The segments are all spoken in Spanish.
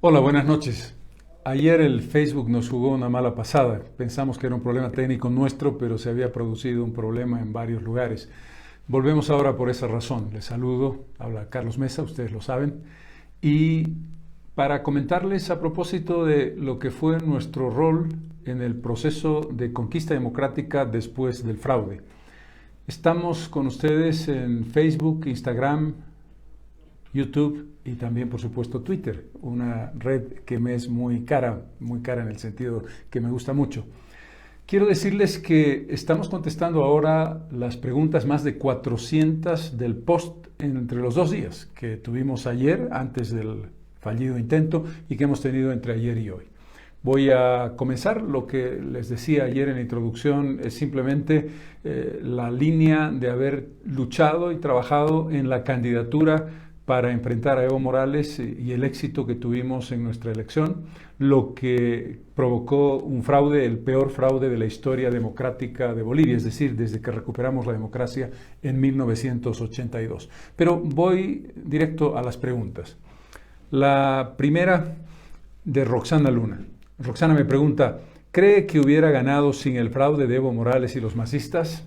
Hola, buenas noches. Ayer el Facebook nos jugó una mala pasada. Pensamos que era un problema técnico nuestro, pero se había producido un problema en varios lugares. Volvemos ahora por esa razón. Les saludo, habla Carlos Mesa, ustedes lo saben. Y para comentarles a propósito de lo que fue nuestro rol en el proceso de conquista democrática después del fraude. Estamos con ustedes en Facebook, Instagram, YouTube y también, por supuesto, Twitter, una red que me es muy cara en el sentido que me gusta mucho. Quiero decirles que estamos contestando ahora las preguntas, más de 400 del post entre los 2 días que tuvimos ayer, antes del fallido intento, y que hemos tenido entre ayer y hoy. Voy a comenzar. Lo que les decía ayer en la introducción es simplemente la línea de haber luchado y trabajado en la candidatura para enfrentar a Evo Morales y el éxito que tuvimos en nuestra elección, lo que provocó un fraude, el peor fraude de la historia democrática de Bolivia, es decir, desde que recuperamos la democracia en 1982. Pero voy directo a las preguntas. La primera de Roxana Luna. Roxana me pregunta, ¿cree que hubiera ganado sin el fraude de Evo Morales y los masistas?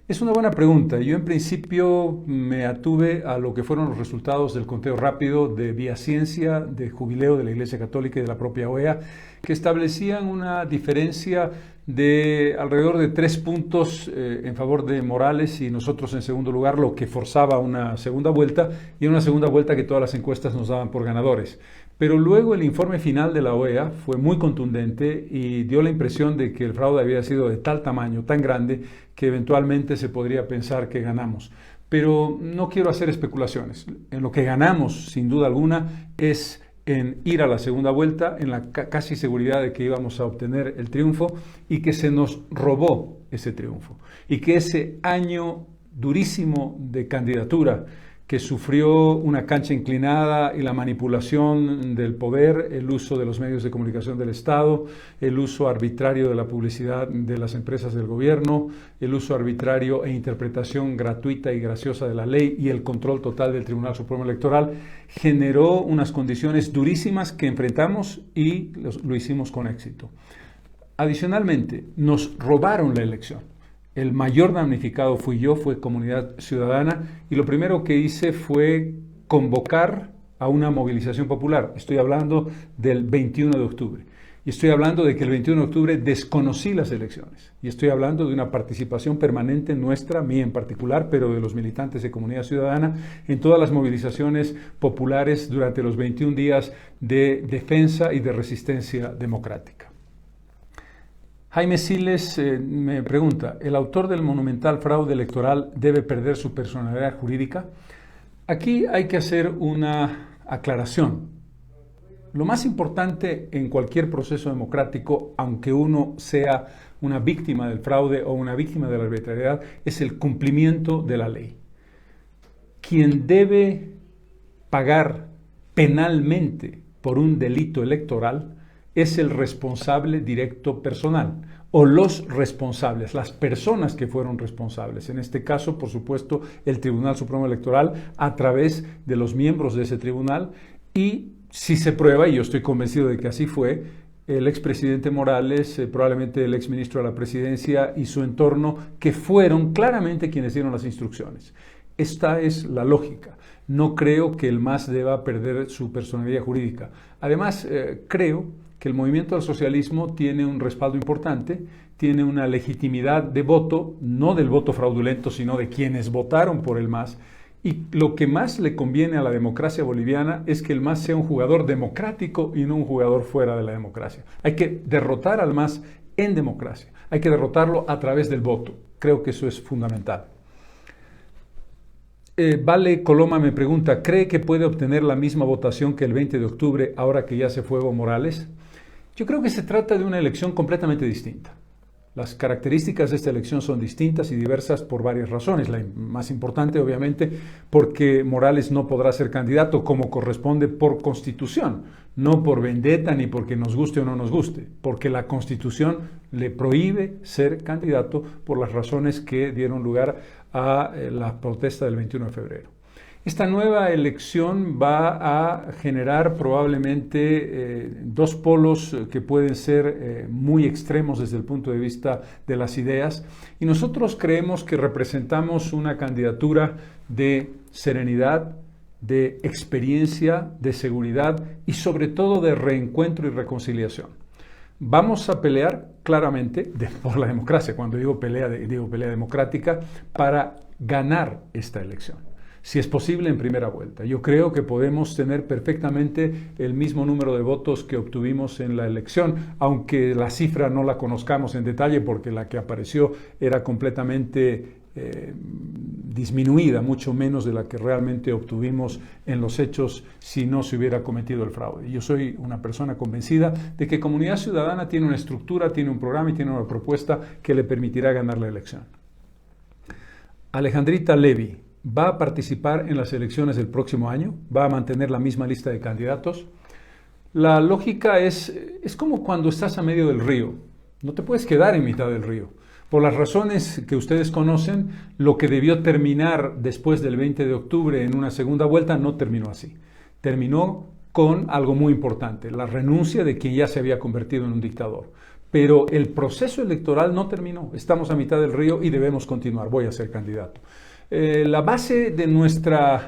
Es una buena pregunta. Yo en principio me atuve a lo que fueron los resultados del conteo rápido de Vía Ciencia, de Jubileo de la Iglesia Católica y de la propia OEA, que establecían una diferencia de alrededor de 3 puntos en favor de Morales y nosotros en segundo lugar, lo que forzaba una segunda vuelta y una segunda vuelta que todas las encuestas nos daban por ganadores. Pero luego el informe final de la OEA fue muy contundente y dio la impresión de que el fraude había sido de tal tamaño, tan grande, que eventualmente se podría pensar que ganamos. Pero no quiero hacer especulaciones. En lo que ganamos, sin duda alguna, es en ir a la segunda vuelta, en la casi seguridad de que íbamos a obtener el triunfo y que se nos robó ese triunfo. Y que ese año durísimo de candidatura que sufrió una cancha inclinada y la manipulación del poder, el uso de los medios de comunicación del Estado, el uso arbitrario de la publicidad de las empresas del gobierno, el uso arbitrario e interpretación gratuita y graciosa de la ley y el control total del Tribunal Supremo Electoral, generó unas condiciones durísimas que enfrentamos y lo hicimos con éxito. Adicionalmente, nos robaron la elección. El mayor damnificado fui yo, fue Comunidad Ciudadana, y lo primero que hice fue convocar a una movilización popular. Estoy hablando del 21 de octubre. Y estoy hablando de que el 21 de octubre desconocí las elecciones. Y estoy hablando de una participación permanente nuestra, mía en particular, pero de los militantes de Comunidad Ciudadana, en todas las movilizaciones populares durante los 21 días de defensa y de resistencia democrática. Jaime Siles me pregunta, ¿el autor del monumental fraude electoral debe perder su personalidad jurídica? Aquí hay que hacer una aclaración. Lo más importante en cualquier proceso democrático, aunque uno sea una víctima del fraude o una víctima de la arbitrariedad, es el cumplimiento de la ley. Quien debe pagar penalmente por un delito electoral es el responsable directo personal o los responsables, las personas que fueron responsables. En este caso, por supuesto, el Tribunal Supremo Electoral a través de los miembros de ese tribunal y si se prueba, y yo estoy convencido de que así fue, el expresidente Morales, probablemente el exministro de la presidencia y su entorno, que fueron claramente quienes dieron las instrucciones. Esta es la lógica. No creo que el MAS deba perder su personalidad jurídica. Además, creo que el movimiento al socialismo tiene un respaldo importante, tiene una legitimidad de voto, no del voto fraudulento, sino de quienes votaron por el MAS. Y lo que más le conviene a la democracia boliviana es que el MAS sea un jugador democrático y no un jugador fuera de la democracia. Hay que derrotar al MAS en democracia, hay que derrotarlo a través del voto. Creo que eso es fundamental. Vale Coloma me pregunta, ¿cree que puede obtener la misma votación que el 20 de octubre ahora que ya se fue Evo Morales? Yo creo que se trata de una elección completamente distinta. Las características de esta elección son distintas y diversas por varias razones. La más importante, obviamente, porque Morales no podrá ser candidato como corresponde por Constitución, no por vendetta ni porque nos guste o no nos guste, porque la Constitución le prohíbe ser candidato por las razones que dieron lugar a la protesta del 21 de febrero. Esta nueva elección va a generar probablemente dos polos que pueden ser muy extremos desde el punto de vista de las ideas, y nosotros creemos que representamos una candidatura de serenidad, de experiencia, de seguridad y sobre todo de reencuentro y reconciliación. Vamos a pelear claramente por la democracia. Cuando digo pelea democrática, para ganar esta elección. Si es posible, en primera vuelta. Yo creo que podemos tener perfectamente el mismo número de votos que obtuvimos en la elección, aunque la cifra no la conozcamos en detalle porque la que apareció era completamente disminuida, mucho menos de la que realmente obtuvimos en los hechos si no se hubiera cometido el fraude. Yo soy una persona convencida de que Comunidad Ciudadana tiene una estructura, tiene un programa y tiene una propuesta que le permitirá ganar la elección. Alejandrita Levy va a participar en las elecciones del próximo año, va a mantener la misma lista de candidatos. La lógica es como cuando estás a medio del río, no te puedes quedar en mitad del río. Por las razones que ustedes conocen, lo que debió terminar después del 20 de octubre en una segunda vuelta no terminó así. Terminó con algo muy importante, la renuncia de quien ya se había convertido en un dictador. Pero el proceso electoral no terminó, estamos a mitad del río y debemos continuar, voy a ser candidato. La base de nuestro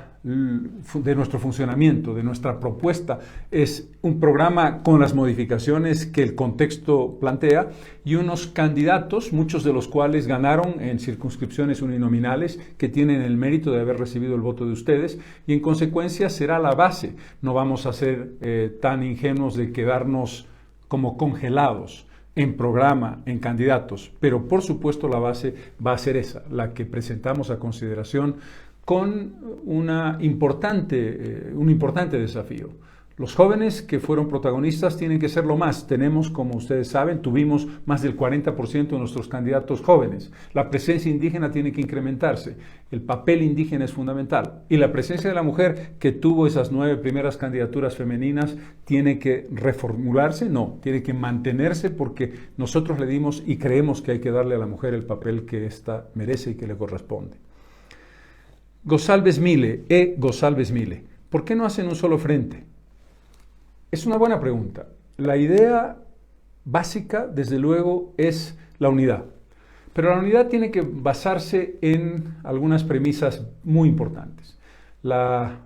funcionamiento, de nuestra propuesta, es un programa con las modificaciones que el contexto plantea y unos candidatos, muchos de los cuales ganaron en circunscripciones uninominales, que tienen el mérito de haber recibido el voto de ustedes, y en consecuencia será la base. No vamos a ser tan ingenuos de quedarnos como congelados en programa, en candidatos, pero por supuesto la base va a ser esa, la que presentamos a consideración con un importante desafío. Los jóvenes que fueron protagonistas tienen que serlo más. Tenemos, como ustedes saben, tuvimos más del 40% de nuestros candidatos jóvenes. La presencia indígena tiene que incrementarse. El papel indígena es fundamental. Y la presencia de la mujer, que tuvo esas 9 primeras candidaturas femeninas, tiene que reformularse, no, tiene que mantenerse, porque nosotros le dimos y creemos que hay que darle a la mujer el papel que ésta merece y que le corresponde. González Mille, ¿por qué no hacen un solo frente? Es una buena pregunta. La idea básica, desde luego, es la unidad. Pero la unidad tiene que basarse en algunas premisas muy importantes. La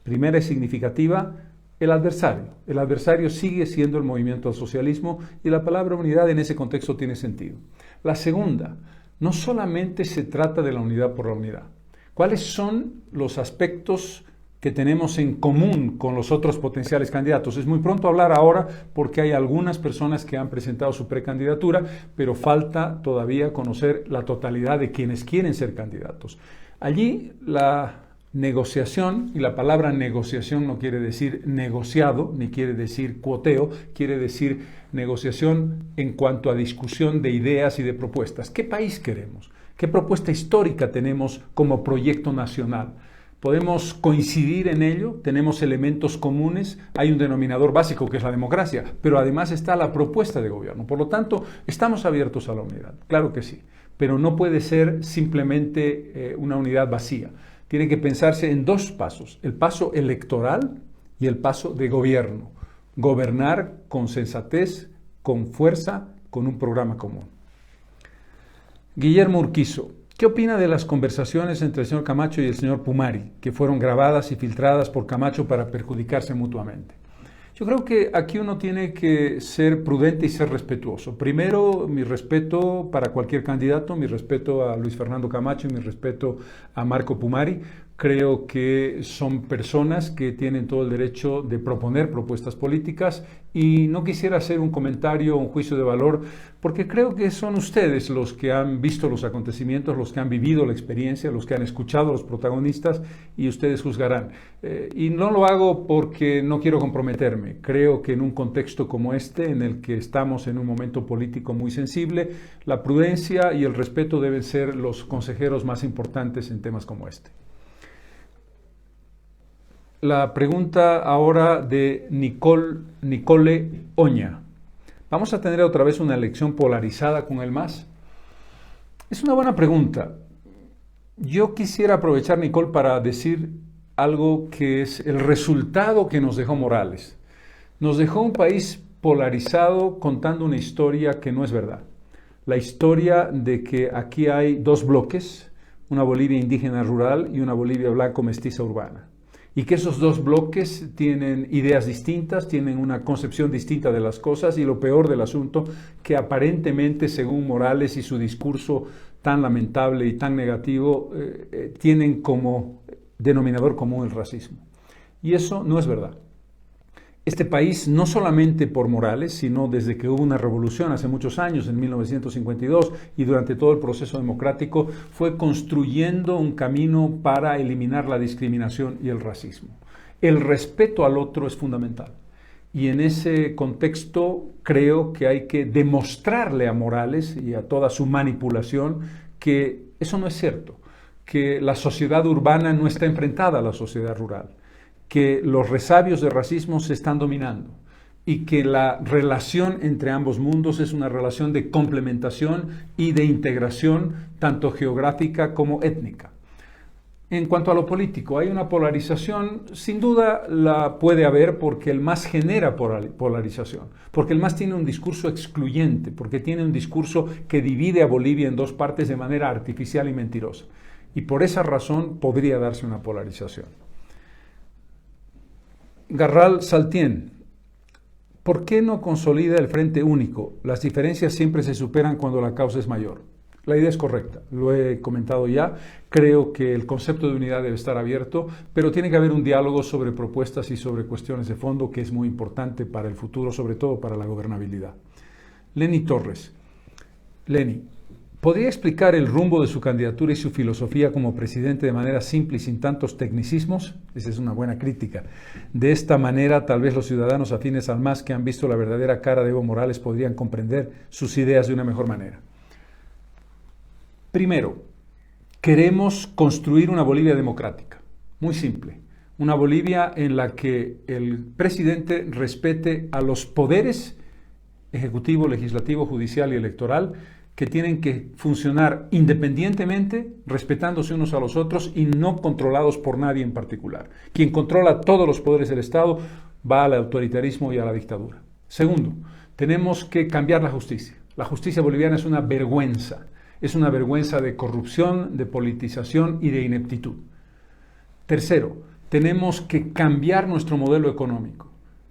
primera es significativa, el adversario. El adversario sigue siendo el movimiento al socialismo y la palabra unidad en ese contexto tiene sentido. La segunda, no solamente se trata de la unidad por la unidad. ¿Cuáles son los aspectos que tenemos en común con los otros potenciales candidatos? Es muy pronto hablar ahora porque hay algunas personas que han presentado su precandidatura, pero falta todavía conocer la totalidad de quienes quieren ser candidatos. Allí la negociación, y la palabra negociación no quiere decir negociado, ni quiere decir cuoteo, quiere decir negociación en cuanto a discusión de ideas y de propuestas. ¿Qué país queremos? ¿Qué propuesta histórica tenemos como proyecto nacional? Podemos coincidir en ello, tenemos elementos comunes, hay un denominador básico que es la democracia, pero además está la propuesta de gobierno. Por lo tanto, estamos abiertos a la unidad, claro que sí, pero no puede ser simplemente una unidad vacía. Tiene que pensarse en dos pasos, el paso electoral y el paso de gobierno. Gobernar con sensatez, con fuerza, con un programa común. Guillermo Urquizo, ¿qué opina de las conversaciones entre el señor Camacho y el señor Pumari, que fueron grabadas y filtradas por Camacho para perjudicarse mutuamente? Yo creo que aquí uno tiene que ser prudente y ser respetuoso. Primero, mi respeto para cualquier candidato, mi respeto a Luis Fernando Camacho y mi respeto a Marco Pumari. Creo que son personas que tienen todo el derecho de proponer propuestas políticas y no quisiera hacer un comentario o un juicio de valor porque creo que son ustedes los que han visto los acontecimientos, los que han vivido la experiencia, los que han escuchado a los protagonistas y ustedes juzgarán. Y no lo hago porque no quiero comprometerme. Creo que en un contexto como este, en el que estamos en un momento político muy sensible, la prudencia y el respeto deben ser los consejeros más importantes en temas como este. La pregunta ahora de Nicole Oña. ¿Vamos a tener otra vez una elección polarizada con el MAS? Es una buena pregunta. Yo quisiera aprovechar, Nicole, para decir algo que es el resultado que nos dejó Morales. Nos dejó un país polarizado contando una historia que no es verdad. La historia de que aquí hay dos bloques, una Bolivia indígena rural y una Bolivia blanco mestiza urbana. Y que esos dos bloques tienen ideas distintas, tienen una concepción distinta de las cosas y lo peor del asunto, que aparentemente, según Morales y su discurso tan lamentable y tan negativo, tienen como denominador común el racismo. Y eso no es verdad. Este país, no solamente por Morales, sino desde que hubo una revolución hace muchos años, en 1952, y durante todo el proceso democrático, fue construyendo un camino para eliminar la discriminación y el racismo. El respeto al otro es fundamental. Y en ese contexto creo que hay que demostrarle a Morales y a toda su manipulación que eso no es cierto, que la sociedad urbana no está enfrentada a la sociedad rural, que los resabios de racismo se están dominando y que la relación entre ambos mundos es una relación de complementación y de integración tanto geográfica como étnica. En cuanto a lo político, hay una polarización, sin duda la puede haber porque el MAS genera polarización, porque el MAS tiene un discurso excluyente, porque tiene un discurso que divide a Bolivia en dos partes de manera artificial y mentirosa. Y por esa razón podría darse una polarización. Garral Saltien, ¿por qué no consolida el frente único? Las diferencias siempre se superan cuando la causa es mayor. La idea es correcta, lo he comentado ya. Creo que el concepto de unidad debe estar abierto, pero tiene que haber un diálogo sobre propuestas y sobre cuestiones de fondo que es muy importante para el futuro, sobre todo para la gobernabilidad. Lenny Torres. Lenny, ¿podría explicar el rumbo de su candidatura y su filosofía como presidente de manera simple y sin tantos tecnicismos? Esa es una buena crítica. De esta manera, tal vez los ciudadanos afines al MAS que han visto la verdadera cara de Evo Morales podrían comprender sus ideas de una mejor manera. Primero, queremos construir una Bolivia democrática. Muy simple. Una Bolivia en la que el presidente respete a los poderes ejecutivo, legislativo, judicial y electoral, que tienen que funcionar independientemente, respetándose unos a los otros y no controlados por nadie en particular. Quien controla todos los poderes del Estado va al autoritarismo y a la dictadura. Segundo, tenemos que cambiar la justicia. La justicia boliviana es una vergüenza de corrupción, de politización y de ineptitud. Tercero, tenemos que cambiar nuestro modelo económico.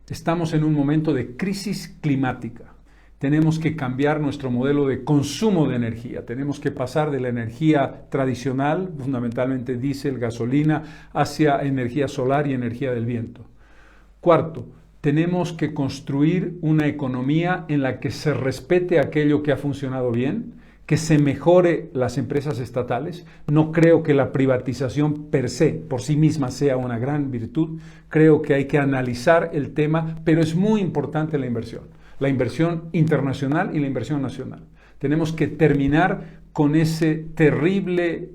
Estamos en un momento de crisis climática. Tenemos que cambiar nuestro modelo de consumo de energía. Tenemos que pasar de la energía tradicional, fundamentalmente diésel, gasolina, hacia energía solar y energía del viento. Cuarto, tenemos que construir una economía en la que se respete aquello que ha funcionado bien, que se mejore las empresas estatales. No creo que la privatización per se, por sí misma, sea una gran virtud. Creo que hay que analizar el tema, pero es muy importante la inversión internacional y la inversión nacional. Tenemos que terminar con ese terrible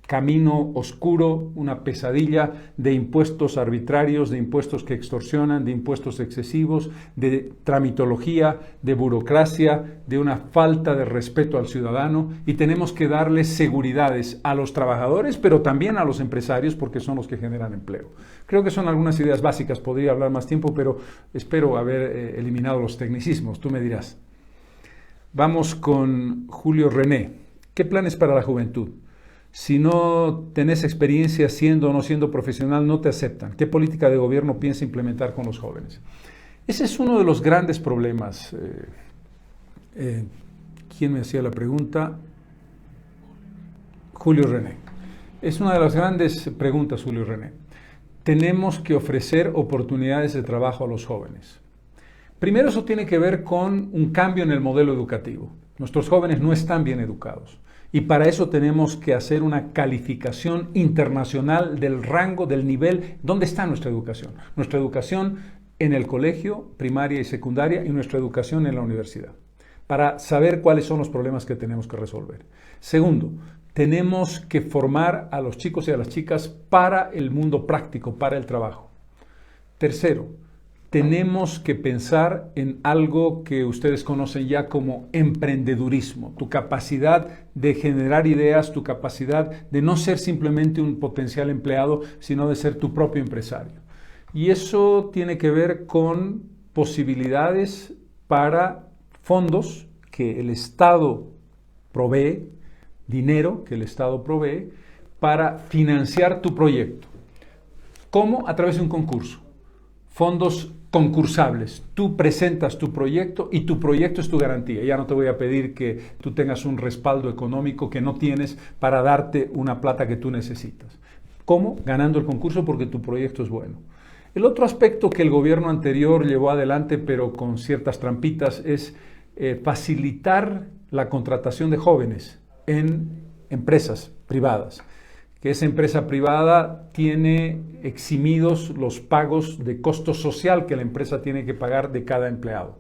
camino oscuro, una pesadilla de impuestos arbitrarios, de impuestos que extorsionan, de impuestos excesivos, de tramitología, de burocracia, de una falta de respeto al ciudadano, y tenemos que darle seguridades a los trabajadores, pero también a los empresarios, porque son los que generan empleo. Creo que son algunas ideas básicas, podría hablar más tiempo, pero espero haber eliminado los tecnicismos, tú me dirás. Vamos con Julio René. ¿Qué planes para la juventud? Si no tenés experiencia siendo o no siendo profesional, no te aceptan. ¿Qué política de gobierno piensa implementar con los jóvenes? Ese es uno de los grandes problemas. ¿Quién me hacía la pregunta? Julio René. Es una de las grandes preguntas, Julio René. Tenemos que ofrecer oportunidades de trabajo a los jóvenes. Primero, eso tiene que ver con un cambio en el modelo educativo. Nuestros jóvenes no están bien educados. Y para eso tenemos que hacer una calificación internacional del rango, del nivel, ¿dónde está nuestra educación? Nuestra educación en el colegio, primaria y secundaria, y nuestra educación en la universidad, para saber cuáles son los problemas que tenemos que resolver. Segundo, tenemos que formar a los chicos y a las chicas para el mundo práctico, para el trabajo. Tercero, tenemos que pensar en algo que ustedes conocen ya como emprendedurismo, tu capacidad de generar ideas, tu capacidad de no ser simplemente un potencial empleado, sino de ser tu propio empresario. Y eso tiene que ver con posibilidades para fondos que el Estado provee, dinero que el Estado provee, para financiar tu proyecto. ¿Cómo? A través de un concurso. Fondos concursables. Tú presentas tu proyecto y tu proyecto es tu garantía. Ya no te voy a pedir que tú tengas un respaldo económico que no tienes para darte una plata que tú necesitas. ¿Cómo? Ganando el concurso porque tu proyecto es bueno. El otro aspecto que el gobierno anterior llevó adelante, pero con ciertas trampitas, es facilitar la contratación de jóvenes en empresas privadas. Que esa empresa privada tiene eximidos los pagos de costo social que la empresa tiene que pagar de cada empleado.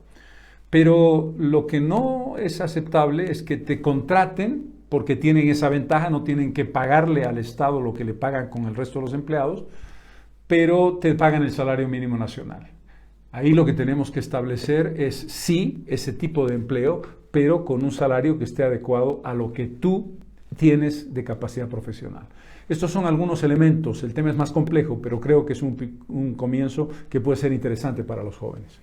Pero lo que no es aceptable es que te contraten porque tienen esa ventaja, no tienen que pagarle al Estado lo que le pagan con el resto de los empleados, pero te pagan el salario mínimo nacional. Ahí lo que tenemos que establecer es sí ese tipo de empleo, pero con un salario que esté adecuado a lo que tú tienes de capacidad profesional. Estos son algunos elementos, el tema es más complejo, pero creo que es un comienzo que puede ser interesante para los jóvenes.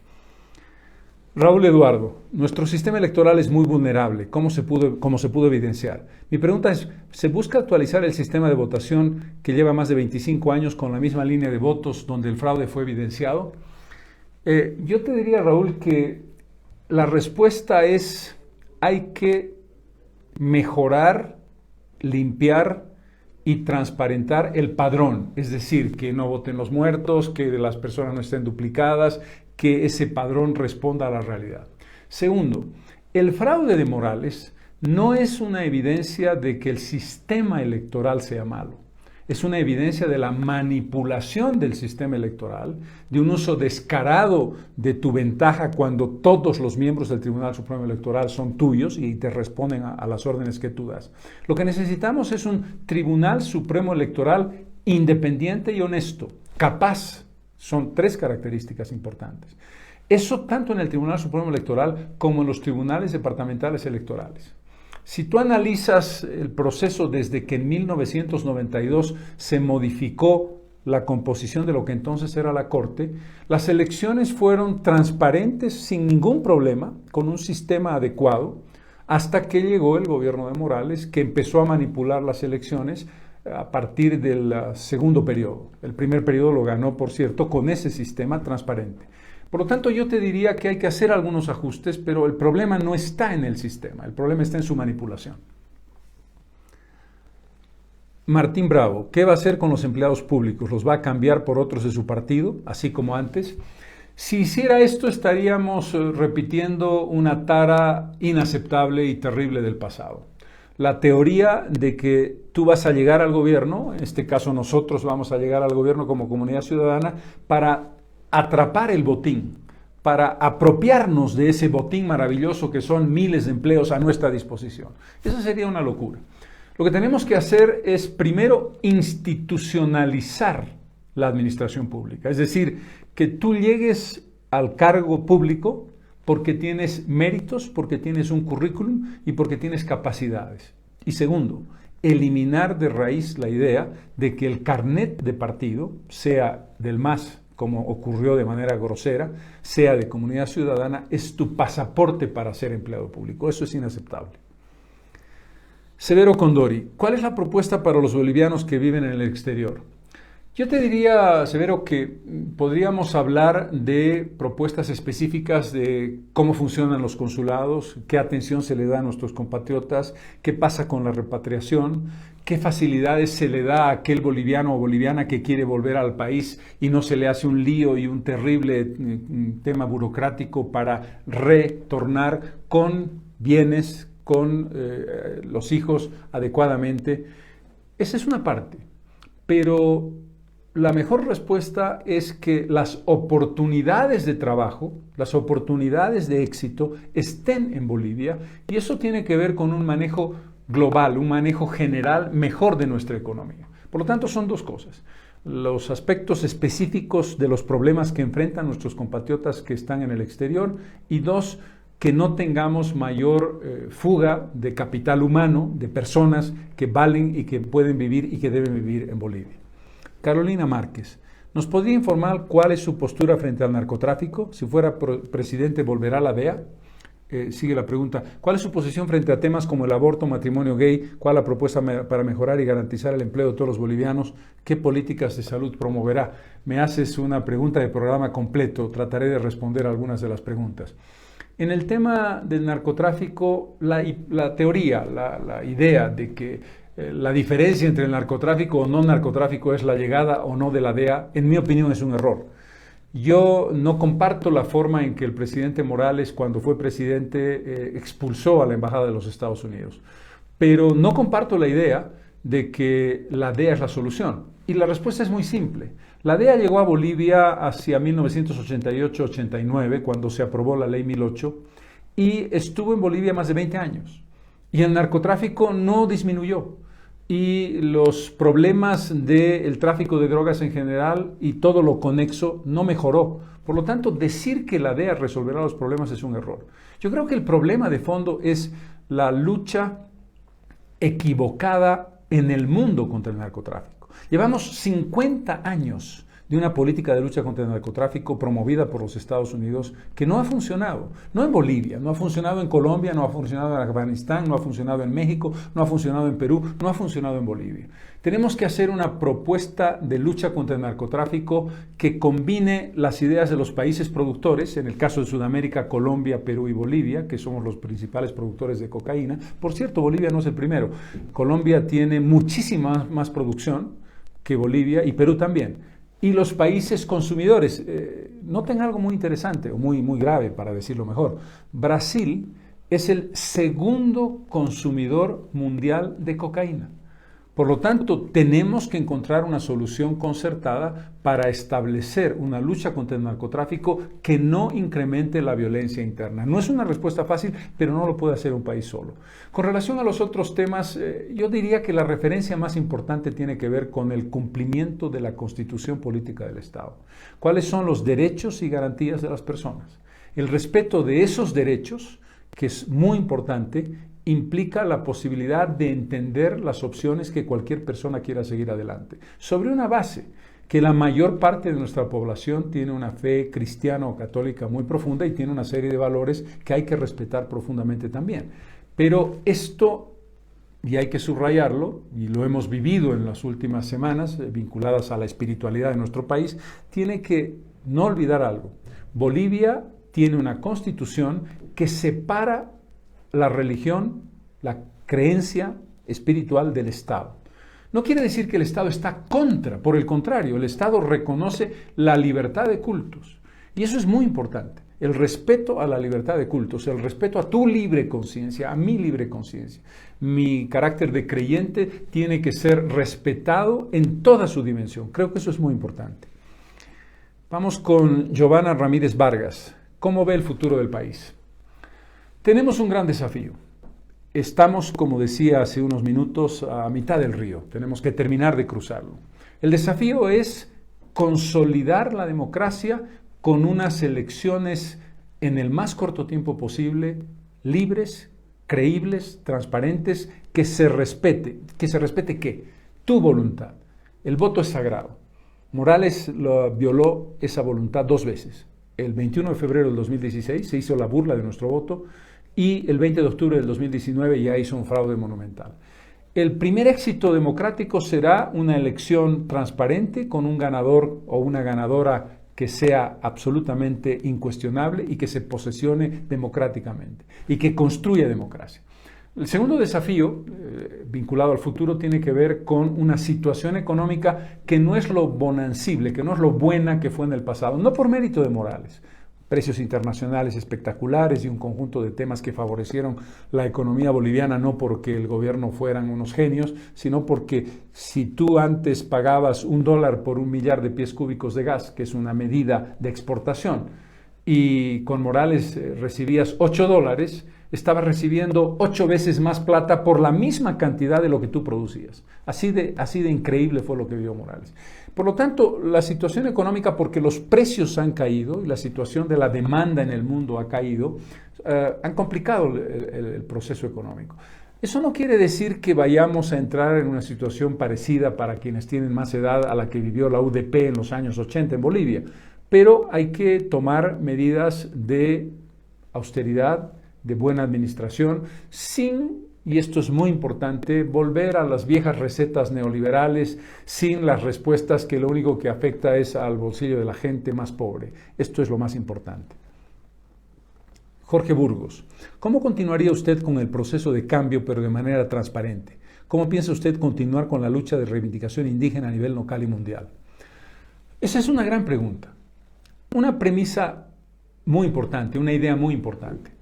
Raúl Eduardo, nuestro sistema electoral es muy vulnerable, como se pudo evidenciar. Mi pregunta es, ¿se busca actualizar el sistema de votación que lleva más de 25 años con la misma línea de votos donde el fraude fue evidenciado? Yo te diría, Raúl, que la respuesta es, hay que mejorar, limpiar y transparentar el padrón, es decir, que no voten los muertos, que las personas no estén duplicadas, que ese padrón responda a la realidad. Segundo, el fraude de Morales no es una evidencia de que el sistema electoral sea malo, es una evidencia de la manipulación del sistema electoral, de un uso descarado de tu ventaja cuando todos los miembros del Tribunal Supremo Electoral son tuyos y te responden a las órdenes que tú das. Lo que necesitamos es un Tribunal Supremo Electoral independiente y honesto, capaz. Son tres características importantes. Eso tanto en el Tribunal Supremo Electoral como en los tribunales departamentales electorales. Si tú analizas el proceso desde que en 1992 se modificó la composición de lo que entonces era la Corte, las elecciones fueron transparentes sin ningún problema, con un sistema adecuado, hasta que llegó el gobierno de Morales, que empezó a manipular las elecciones a partir del segundo periodo. El primer periodo lo ganó, por cierto, con ese sistema transparente. Por lo tanto, yo te diría que hay que hacer algunos ajustes, pero el problema no está en el sistema, el problema está en su manipulación. Martín Bravo, ¿qué va a hacer con los empleados públicos? ¿Los va a cambiar por otros de su partido, así como antes? Si hiciera esto, estaríamos repitiendo una tara inaceptable y terrible del pasado. La teoría de que tú vas a llegar al gobierno, en este caso nosotros vamos a llegar al gobierno como comunidad ciudadana, para atrapar el botín, para apropiarnos de ese botín maravilloso que son miles de empleos a nuestra disposición. Esa sería una locura. Lo que tenemos que hacer es primero institucionalizar la administración pública, es decir, que tú llegues al cargo público porque tienes méritos, porque tienes un currículum y porque tienes capacidades. Y segundo, eliminar de raíz la idea de que el carnet de partido, sea del MAS, como ocurrió de manera grosera, sea de comunidad ciudadana, es tu pasaporte para ser empleado público. Eso es inaceptable. Severo Condori, ¿cuál es la propuesta para los bolivianos que viven en el exterior? Yo te diría, Severo, que podríamos hablar de propuestas específicas de cómo funcionan los consulados, qué atención se le da a nuestros compatriotas, qué pasa con la repatriación, qué facilidades se le da a aquel boliviano o boliviana que quiere volver al país y no se le hace un lío y un terrible tema burocrático para retornar con bienes, con los hijos adecuadamente. Esa es una parte, pero la mejor respuesta es que las oportunidades de trabajo, las oportunidades de éxito estén en Bolivia, y eso tiene que ver con un manejo global, un manejo general mejor de nuestra economía. Por lo tanto, son dos cosas. los aspectos específicos de los problemas que enfrentan nuestros compatriotas que están en el exterior y dos, que no tengamos mayor fuga de capital humano, de personas que valen y que pueden vivir y que deben vivir en Bolivia. Carolina Márquez, ¿nos podría informar cuál es su postura frente al narcotráfico? Si fuera presidente, ¿volverá a la DEA? Sigue la pregunta, ¿cuál es su posición frente a temas como el aborto, matrimonio gay? ¿Cuál es la propuesta para mejorar y garantizar el empleo de todos los bolivianos? ¿Qué políticas de salud promoverá? Me haces una pregunta de programa completo, trataré de responder algunas de las preguntas. En el tema del narcotráfico, la teoría, la idea de que la diferencia entre el narcotráfico o no narcotráfico es la llegada o no de la DEA, en mi opinión es un error. Yo no comparto la forma en que el presidente Morales, cuando fue presidente, expulsó a la Embajada de los Estados Unidos. Pero no comparto la idea de que la DEA es la solución. Y la respuesta es muy simple. La DEA llegó a Bolivia hacia 1988-89, cuando se aprobó la Ley 1008, y estuvo en Bolivia más de 20 años. Y el narcotráfico no disminuyó. Y los problemas del tráfico de drogas en general y todo lo conexo no mejoró. Por lo tanto, decir que la DEA resolverá los problemas es un error. Yo creo que el problema de fondo es la lucha equivocada en el mundo contra el narcotráfico. Llevamos 50 años de una política de lucha contra el narcotráfico promovida por los Estados Unidos que no ha funcionado. No en Bolivia, no ha funcionado en Colombia, no ha funcionado en Afganistán, no ha funcionado en México, no ha funcionado en Perú, no ha funcionado en Bolivia. Tenemos que hacer una propuesta de lucha contra el narcotráfico que combine las ideas de los países productores, en el caso de Sudamérica, Colombia, Perú y Bolivia, que somos los principales productores de cocaína. Por cierto, Bolivia no es el primero. Colombia tiene muchísima más producción que Bolivia y Perú también. Y los países consumidores, noten algo muy interesante o muy grave para decirlo mejor. Brasil es el segundo consumidor mundial de cocaína. Por lo tanto, tenemos que encontrar una solución concertada para establecer una lucha contra el narcotráfico que no incremente la violencia interna. No es una respuesta fácil, pero no lo puede hacer un país solo. Con relación a los otros temas, yo diría que la referencia más importante tiene que ver con el cumplimiento de la Constitución Política del Estado. ¿Cuáles son los derechos y garantías de las personas? El respeto de esos derechos, que es muy importante, implica la posibilidad de entender las opciones que cualquier persona quiera seguir adelante, sobre una base que la mayor parte de nuestra población tiene una fe cristiana o católica muy profunda y tiene una serie de valores que hay que respetar profundamente también. Pero esto, y hay que subrayarlo, y lo hemos vivido en las últimas semanas, vinculadas a la espiritualidad de nuestro país, tiene que no olvidar algo. Bolivia tiene una constitución que separa la religión, la creencia espiritual del Estado. No quiere decir que el Estado está contra, por el contrario, el Estado reconoce la libertad de cultos. Y eso es muy importante, el respeto a la libertad de cultos, el respeto a tu libre conciencia, a mi libre conciencia. Mi carácter de creyente tiene que ser respetado en toda su dimensión. Creo que eso es muy importante. Vamos con Giovanna Ramírez Vargas. ¿Cómo ve el futuro del país? Tenemos un gran desafío. Estamos, como decía hace unos minutos, a mitad del río. Tenemos que terminar de cruzarlo. El desafío es consolidar la democracia con unas elecciones en el más corto tiempo posible, libres, creíbles, transparentes, que se respete. ¿Que se respete qué? Tu voluntad. El voto es sagrado. Morales violó esa voluntad 2 veces. El 21 de febrero del 2016 se hizo la burla de nuestro voto y el 20 de octubre del 2019 ya hizo un fraude monumental. El primer éxito democrático será una elección transparente con un ganador o una ganadora que sea absolutamente incuestionable y que se posesione democráticamente y que construya democracia. El segundo desafío, vinculado al futuro, tiene que ver con una situación económica que no es lo bonancible, que no es lo buena que fue en el pasado, no por mérito de Morales. Precios internacionales espectaculares y un conjunto de temas que favorecieron la economía boliviana, no porque el gobierno fueran unos genios, sino porque si tú antes pagabas $1 por 1 millar de pies cúbicos de gas, que es una medida de exportación, y con Morales recibías $8, estabas recibiendo 8 veces más plata por la misma cantidad de lo que tú producías. Así de increíble fue lo que vio Morales. Por lo tanto, la situación económica, porque los precios han caído y la situación de la demanda en el mundo ha caído, han complicado el proceso económico. Eso no quiere decir que vayamos a entrar en una situación parecida para quienes tienen más edad a la que vivió la UDP en los años 80 en Bolivia, pero hay que tomar medidas de austeridad, de buena administración, sin, y esto es muy importante, volver a las viejas recetas neoliberales, sin las respuestas que lo único que afecta es al bolsillo de la gente más pobre. Esto es lo más importante. Jorge Burgos, ¿cómo continuaría usted con el proceso de cambio, pero de manera transparente? ¿Cómo piensa usted continuar con la lucha de reivindicación indígena a nivel local y mundial? Esa es una gran pregunta. Una premisa muy importante, una idea muy importante.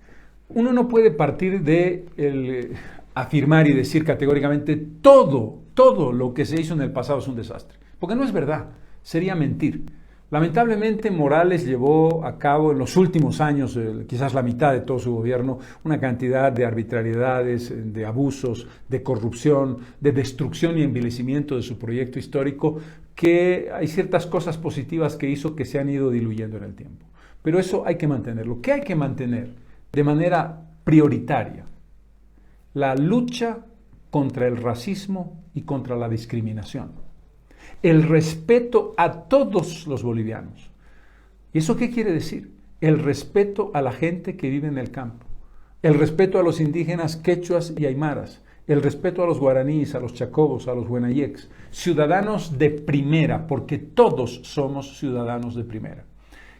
Uno no puede partir de afirmar y decir categóricamente todo lo que se hizo en el pasado es un desastre, porque no es verdad, sería mentir. Lamentablemente Morales llevó a cabo en los últimos años, quizás la mitad de todo su gobierno, una cantidad de arbitrariedades, de abusos, de corrupción, de destrucción y envilecimiento de su proyecto histórico, que hay ciertas cosas positivas que hizo que se han ido diluyendo en el tiempo. Pero eso hay que mantenerlo. ¿Qué hay que mantener de manera prioritaria? La lucha contra el racismo y contra la discriminación. El respeto a todos los bolivianos. ¿Y eso qué quiere decir? El respeto a la gente que vive en el campo. El respeto a los indígenas quechuas y aymaras. El respeto a los guaraníes, a los chacobos, a los huenayecs. Ciudadanos de primera, porque todos somos ciudadanos de primera.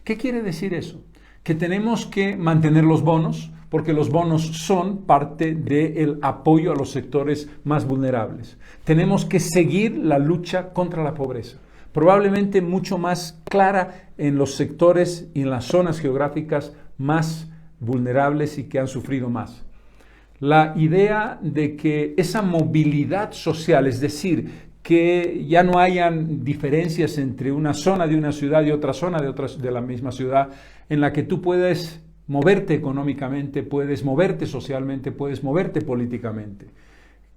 ¿Qué quiere decir eso? Que tenemos que mantener los bonos, porque los bonos son parte del apoyo a los sectores más vulnerables. Tenemos que seguir la lucha contra la pobreza, probablemente mucho más clara en los sectores y en las zonas geográficas más vulnerables y que han sufrido más. La idea de que esa movilidad social, es decir, que ya no hayan diferencias entre una zona de una ciudad y otra zona de la misma ciudad, en la que tú puedes moverte económicamente, puedes moverte socialmente, puedes moverte políticamente.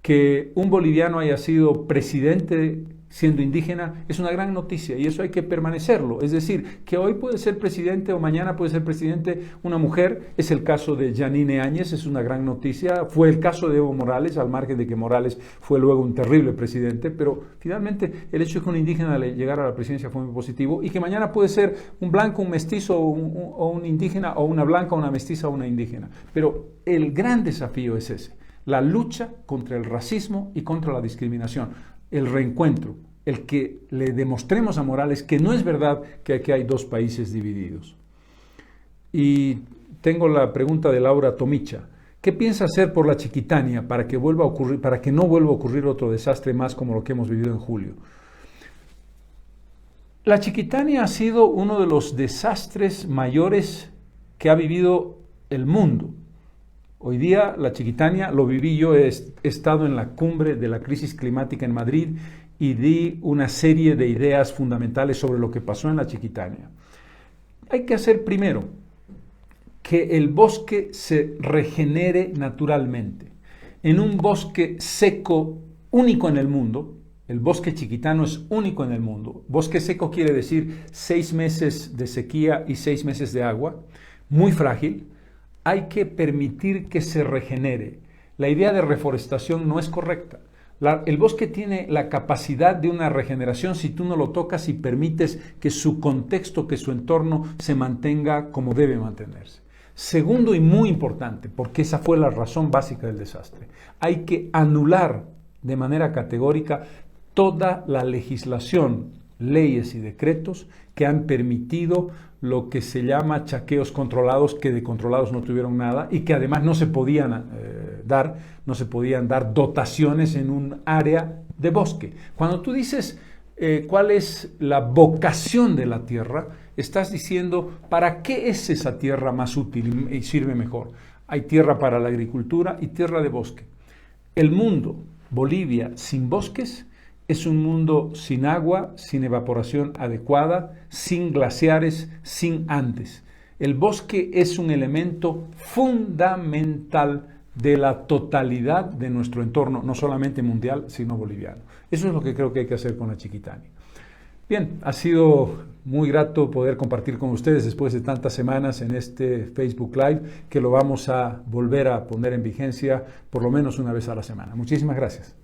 Que un boliviano haya sido presidente siendo indígena es una gran noticia y eso hay que permanecerlo. Es decir, que hoy puede ser presidente o mañana puede ser presidente una mujer. Es el caso de Yanine Áñez, es una gran noticia. Fue el caso de Evo Morales, al margen de que Morales fue luego un terrible presidente, pero finalmente el hecho de que un indígena llegara a la presidencia fue muy positivo y que mañana puede ser un blanco, un mestizo o un indígena, o una blanca, una mestiza o una indígena. Pero el gran desafío es ese, la lucha contra el racismo y contra la discriminación. El reencuentro, el que le demostremos a Morales que no es verdad que aquí hay dos países divididos. Y tengo la pregunta de Laura Tomicha. ¿Qué piensa hacer por la Chiquitania para que no vuelva a ocurrir otro desastre más como lo que hemos vivido en julio? La Chiquitania ha sido uno de los desastres mayores que ha vivido el mundo. Hoy día la Chiquitania, lo viví yo, he estado en la cumbre de la crisis climática en Madrid y di una serie de ideas fundamentales sobre lo que pasó en la Chiquitania. Hay que hacer primero que el bosque se regenere naturalmente. En un bosque seco único en el mundo, el bosque chiquitano es único en el mundo. Bosque seco quiere decir 6 meses de sequía y 6 meses de agua, muy frágil. Hay que permitir que se regenere. La idea de reforestación no es correcta. El bosque tiene la capacidad de una regeneración si tú no lo tocas y permites que su contexto, que su entorno se mantenga como debe mantenerse. Segundo y muy importante, porque esa fue la razón básica del desastre, hay que anular de manera categórica toda la legislación, leyes y decretos que han permitido lo que se llama chaqueos controlados, que de controlados no tuvieron nada y que además no se podían dar dotaciones en un área de bosque. Cuando tú dices cuál es la vocación de la tierra, estás diciendo para qué es esa tierra más útil y sirve mejor. Hay tierra para la agricultura y tierra de bosque. El mundo, Bolivia, sin bosques, es un mundo sin agua, sin evaporación adecuada, sin glaciares, sin Andes. El bosque es un elemento fundamental de la totalidad de nuestro entorno, no solamente mundial, sino boliviano. Eso es lo que creo que hay que hacer con la Chiquitani. Bien, ha sido muy grato poder compartir con ustedes después de tantas semanas en este Facebook Live, que lo vamos a volver a poner en vigencia por lo menos una vez a la semana. Muchísimas gracias.